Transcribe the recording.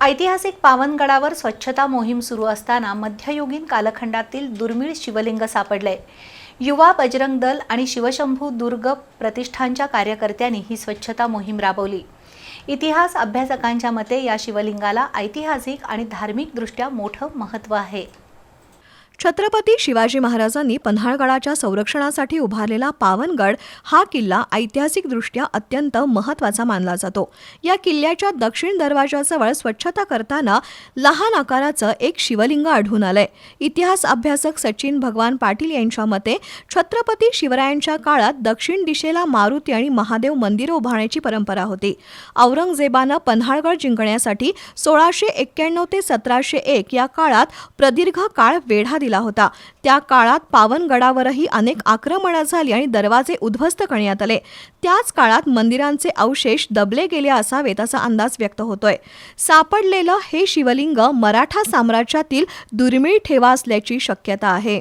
ऐतिहासिक पावनगडावर स्वच्छता मोहीम सुरू असताना मध्ययुगीन कालखंडातील दुर्मिळ शिवलिंग सापडले। युवा बजरंग दल आणि शिवशंभू दुर्ग प्रतिष्ठानच्या कार्यकर्त्यांनी ही स्वच्छता मोहीम राबवली। इतिहास अभ्यासकांच्या मते या शिवलिंगाला ऐतिहासिक आणि धार्मिक दृष्ट्या मोठं महत्त्व आहे। छत्रपती शिवाजी महाराजांनी पन्हाळगडाच्या संरक्षणासाठी उभारलेला पावनगड हा किल्ला ऐतिहासिकदृष्ट्या अत्यंत महत्त्वाचा मानला जातो। या किल्ल्याच्या दक्षिण दरवाजाजवळ स्वच्छता करताना लहान आकाराचं एक शिवलिंग आढळून आलंय। इतिहास अभ्यासक सचिन भगवान पाटील यांच्या मते छत्रपती शिवरायांच्या काळात दक्षिण दिशेला मारुती आणि महादेव मंदिरं उभारण्याची परंपरा होती। औरंगजेबानं पन्हाळगड जिंकण्यासाठी 1691 ते 1701 या काळात प्रदीर्घ काळ वेढा दिला होता। त्या काळात पावनगडावरही अनेक आक्रमणे झाली आणि दरवाजे उद्ध्वस्त करण्यात आले। त्याच काळात मंदिरांचे अवशेष दबले गेले असावेत असा अंदाज व्यक्त होतोय। सापडलेलं हे शिवलिंग मराठा साम्राज्यातील दुर्मिळ ठेवा असल्याची शक्यता आहे।